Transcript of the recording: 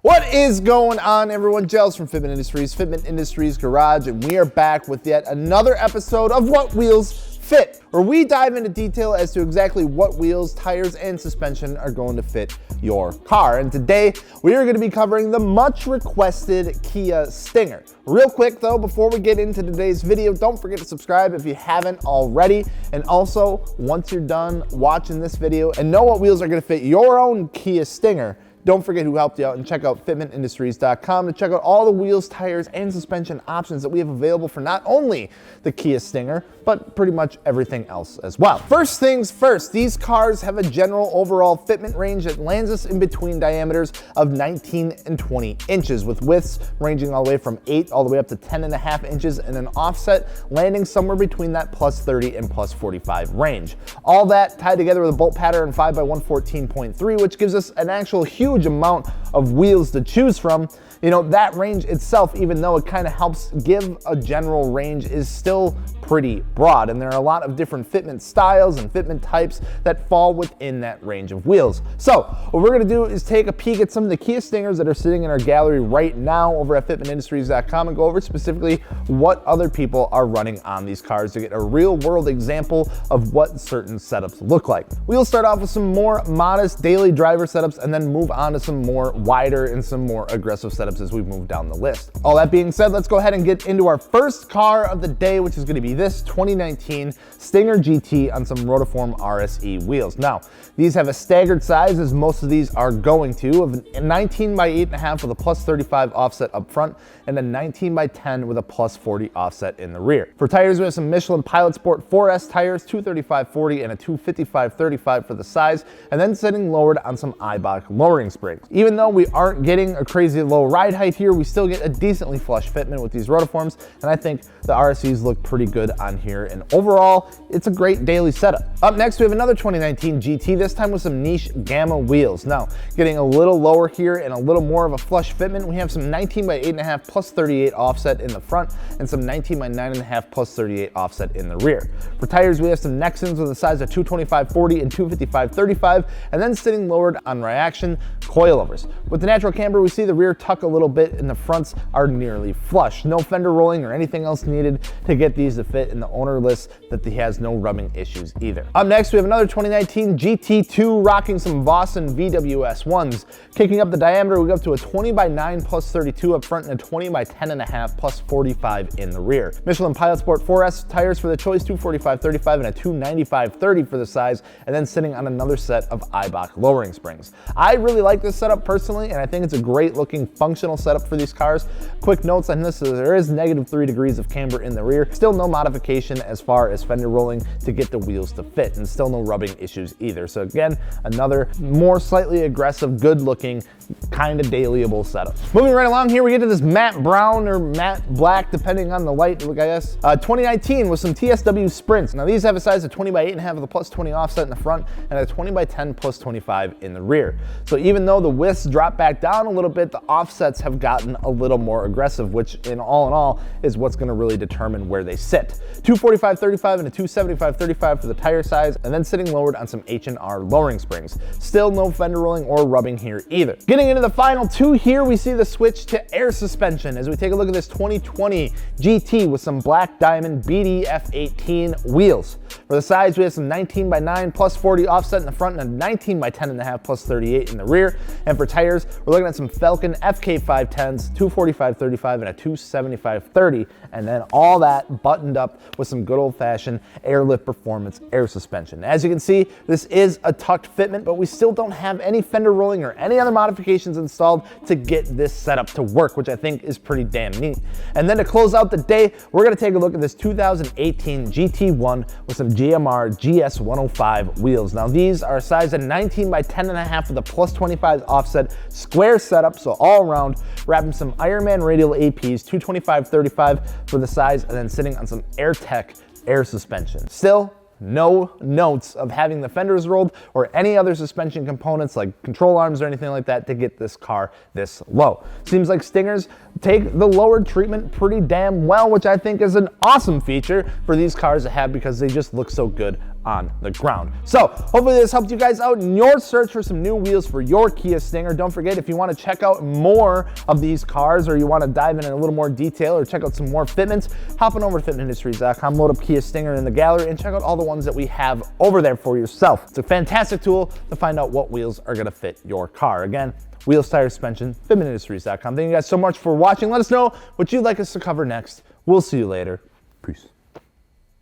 What is going on, everyone? Gels from Fitment Industries Garage, and we are back with yet another episode of What Wheels Fit, where we dive into detail as to exactly what wheels, tires, and suspension are going to fit your car. And today, we are going to be covering the much requested Kia Stinger. Real quick though, before we get into today's video, don't forget to subscribe if you haven't already. And also, once you're done watching this video and know what wheels are going to fit your own Kia Stinger, don't forget who helped you out and check out fitmentindustries.com to check out all the wheels, tires, and suspension options that we have available for not only the Kia Stinger, but pretty much everything else as well. First things first, these cars have a general overall fitment range that lands us in between diameters of 19 and 20 inches, with widths ranging all the way from 8 all the way up to 10.5 inches, and an offset landing somewhere between that plus 30 and plus 45 range. All that tied together with a bolt pattern 5x114.3, which gives us an actual huge amount of wheels to choose from. You know, that range itself, even though it kind of helps give a general range, is still pretty broad, and there are a lot of different fitment styles and fitment types that fall within that range of wheels. So what we're going to do is take a peek at some of the Kia Stingers that are sitting in our gallery right now over at fitmentindustries.com and go over specifically what other people are running on these cars to get a real world example of what certain setups look like. We'll start off with some more modest daily driver setups and then move on to some more wider and some more aggressive setups as we move down the list. All that being said, let's go ahead and get into our first car of the day, which is going to be this 2019 Stinger GT on some Rotiform RSE wheels. Now, these have a staggered size, as most of these are going to, of a 19 by 8.5 with a plus 35 offset up front and a 19 by 10 with a plus 40 offset in the rear. For tires, we have some Michelin Pilot Sport 4S tires, 235/40 and a 255/35 for the size, and then sitting lowered on some Eibach lowering springs. Even though we aren't getting a crazy low ride height here, we still get a decently flush fitment with these Rotiforms, and I think the RSEs look pretty good on here, and overall, it's a great daily setup. Up next, we have another 2019 GT, this time with some niche Gamma wheels. Now, getting a little lower here and a little more of a flush fitment, we have some 19 by 8.5 plus 38 offset in the front and some 19 by 9.5 plus 38 offset in the rear. For tires, we have some Nexans with a size of 225/40 and 255/35, and then sitting lowered on reaction coilovers. With the natural camber, we see the rear tuck a little bit and the fronts are nearly flush. No fender rolling or anything else needed to get these to fit, and the owner lists that he has no rubbing issues either. Up next, we have another 2019 GT2 rocking some Vossen VWS 1s. Kicking up the diameter, we go up to a 20 by 9 plus 32 up front and a 20 by 10.5 plus 45 in the rear. Michelin Pilot Sport 4S tires for the choice, 245/35 and a 295/30 for the size, and then sitting on another set of Eibach lowering springs. I really like this setup personally, and I think it's a great looking functional setup for these cars. Quick notes on this, there is -3 degrees of camber in the rear. Still no modification as far as fender rolling to get the wheels to fit, and still no rubbing issues either. So again, another more slightly aggressive, good looking, kind of dailyable setup. Moving right along here, we get to this matte brown or matte black, depending on the light, I guess. 2019 with some TSW Sprints. Now these have a size of 20 by 8.5 with a plus 20 offset in the front and a 20 by 10 plus 25 in the rear. So even though the widths drop back down a little bit, the offsets have gotten a little more aggressive, which in all is what's going to really determine where they sit. 245/35 and a 275/35 for the tire size, and then sitting lowered on some H&R lowering springs. Still no fender rolling or rubbing here either. Getting into the final two here, we see the switch to air suspension as we take a look at this 2020 GT with some black diamond BD F18 wheels. For the size, we have some 19 by 9 plus 40 offset in the front and a 19 by 10.5 plus 38 in the rear. And for tires, we're looking at some Falcon FK510s, 245/35 and a 275/30, and then all that buttoned up with some good old-fashioned Airlift Performance air suspension. As you can see, this is a tucked fitment, but we still don't have any fender rolling or any other modifications installed to get this setup to work, which I think is pretty damn neat. And then to close out the day, we're going to take a look at this 2018 GT1 with some GMR GS105 wheels. Now these are sized at 19 by 10.5 with a plus 25 offset square setup, so all around, wrapping some Ironman radial APs, 225/35 for the size, and then sitting on some AirTech air suspension. Still, no notes of having the fenders rolled or any other suspension components like control arms or anything like that to get this car this low. Seems like Stingers take the lowered treatment pretty damn well, which I think is an awesome feature for these cars to have because they just look so good on the ground. So hopefully this helped you guys out in your search for some new wheels for your Kia Stinger. Don't forget, if you want to check out more of these cars, or you want to dive in a little more detail, or check out some more fitments, hop on over to fitmentindustries.com, load up Kia Stinger in the gallery, and check out all the ones that we have over there for yourself. It's a fantastic tool to find out what wheels are going to fit your car. Again, wheels, tires, suspension, fitmentindustries.com. Thank you guys so much for watching. Let us know what you'd like us to cover next. We'll see you later. Peace.